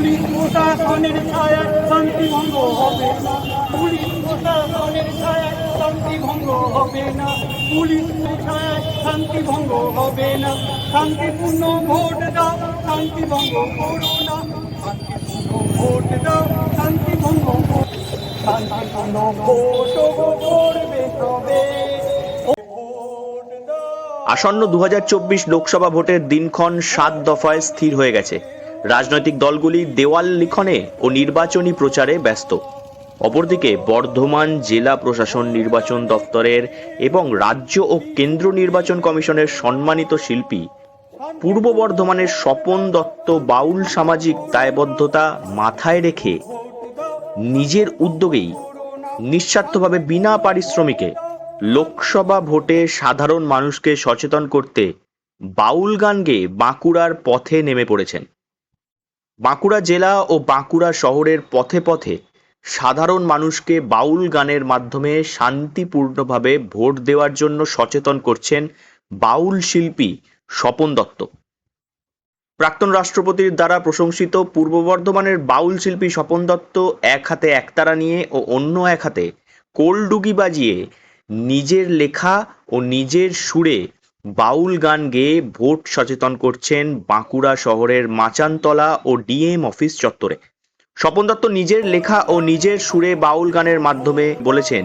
Police প্রশাসনের ছায়ায় শান্তি ভঙ্গ হবে না, পুলিশ প্রশাসনের ছায়ায় শান্তি ভঙ্গ হবে না, পুলিশ ছায়ায় শান্তি ভঙ্গ হবে না। শান্তিপূর্ণ ভোট দাও, শান্তি ভঙ্গ করো না, শান্তিপূর্ণ ভোট দাও, শান্তি ভঙ্গ করো না। শান্তিপূর্ণ ভোট করবে তবে। আসন্ন 2024 লোকসভা ভোটের দিনক্ষণ 7 দফায় স্থির হয়ে গেছে। রাজনৈতিক দলগুলি দেওয়াল লিখনে ও নির্বাচনী প্রচারে ব্যস্ত। অপরদিকে বর্ধমান জেলা প্রশাসন, নির্বাচন দপ্তরের এবং রাজ্য ও কেন্দ্র নির্বাচন কমিশনের সম্মানিত শিল্পী পূর্ব বর্ধমানের স্বপন দত্ত বাউল সামাজিক দায়বদ্ধতা মাথায় রেখে নিজের উদ্যোগেই নিঃস্বার্থভাবে বিনা পারিশ্রমিকে লোকসভা ভোটে সাধারণ মানুষকে সচেতন করতে বাউল গান গেয়ে বাঁকুড়ার পথে নেমে পড়েছেন। বাঁকুড়া জেলা ও বাঁকুড়া শহরের পথে পথে সাধারণ মানুষকে বাউল গানের মাধ্যমে শান্তিপূর্ণভাবে ভোট দেওয়ার জন্য সচেতন করছেন বাউল শিল্পী স্বপন দত্ত। প্রাক্তন রাষ্ট্রপতির দ্বারা প্রশংসিত পূর্ব বর্ধমানের বাউল শিল্পী স্বপন দত্ত এক হাতে একতারা নিয়ে ও অন্য এক হাতে কোলডুগি বাজিয়ে নিজের লেখা ও নিজের সুরে বাউল গান গেয়ে ভোট সচেতন করছেন বাঁকুড়া শহরের মাচানতলা ও ডিএম অফিস চত্বরে। স্বপন দত্ত নিজের লেখা ও নিজের সুরে বাউল গানের মাধ্যমে বলেছেন,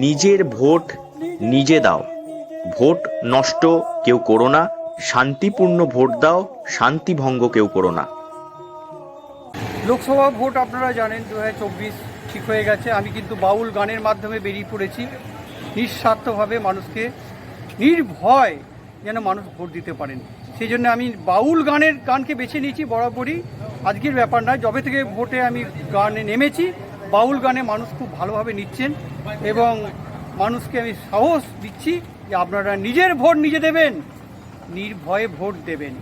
নিজের ভোট নিজে দাও, ভোট নষ্ট কেউ করো না, শান্তিপূর্ণ ভোট দাও, শান্তি ভঙ্গ কেউ করো না। লোকসভা ভোট আপনারা জানেন 2024 ঠিক হয়ে গেছে। আমি কিন্তু বাউল গানের মাধ্যমে বেরিয়ে পড়েছি নিঃস্বার্থভাবে মানুষকে নির্ভয় যেন মানুষ ভোট দিতে পারেন, সেই জন্য আমি বাউল গানকে বেছে নিয়েছি বরাবরই। আজকের ব্যাপার নয়, যবে থেকে ভোটে আমি গানে নেমেছি বাউল গানে মানুষ খুব ভালোভাবে নিচ্ছেন এবং মানুষকে আমি সাহস দিচ্ছি যে আপনারা নিজের ভোট নিজে দেবেন, নির্ভয়ে ভোট দেবেন।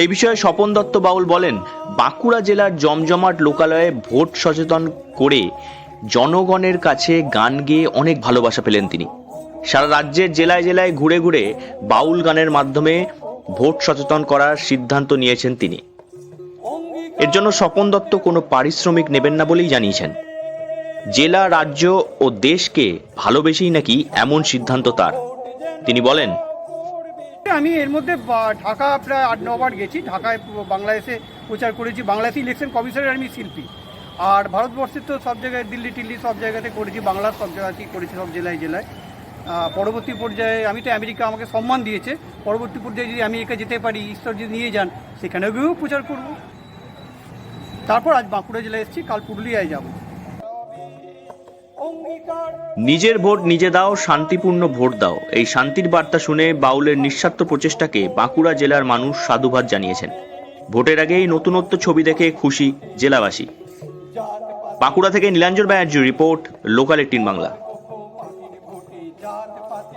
এই বিষয়ে স্বপন দত্ত বাউল বলেন, বাঁকুড়া জেলার জমজমাট লোকালয়ে ভোট সচেতন করে জনগণের কাছে গান গেয়ে অনেক ভালোবাসা পেলেন তিনি। সারা রাজ্যের জেলায় জেলায় ঘুরে ঘুরে বাউল গানের মাধ্যমে ভোট সচেতন করার সিদ্ধান্ত নিয়েছেন তিনি। এর জন্য স্বপন দত্ত কোনো পারিশ্রমিক নেবেন না বলেই জানিয়েছেন। জেলা, রাজ্য ও দেশকে ভালোবেসেই নাকি এমন সিদ্ধান্ত তার। তিনি বলেন, আমি এর মধ্যে ঢাকা প্রায় 8-9 বার গেছি, ঢাকায় বাংলাদেশে প্রচার করেছি, বাংলাদেশ ইলেকশন কমিশনের আমি শিল্পী। আর ভারতবর্ষের তো সব জায়গায় দিল্লি টিল্লি সব জায়গাতে করেছি, বাংলার সব জায়গাতেই করেছি, সব জেলায় জেলায়। পরবর্তী পর্যায়ে আমি তো আমেরিকা আমাকে সম্মান দিয়েছে, পরবর্তী পর্যায়ে যদি আমেরিকা যেতে পারি, ঈশ্বর যদি নিয়ে যান, সেখানেও গিয়েও প্রচার করব। তারপর আজ বাঁকুড়া জেলায় এসেছি, কাল পুরুলিয়ায় যাব। নিজের ভোট নিজে দাও, শান্তিপূর্ণ ভোট দাও, এই শান্তির বার্তা শুনে বাউলের নিঃস্বার্থ প্রচেষ্টাকে বাঁকুড়া জেলার মানুষ সাধুবাদ জানিয়েছেন। ভোটের আগেই নতুনত্ব ছবি দেখে খুশি জেলাবাসী। বাঁকুড়া থেকে নীলাঞ্জন ব্যানার্জি রিপোর্ট, লোকাল 18 বাংলা।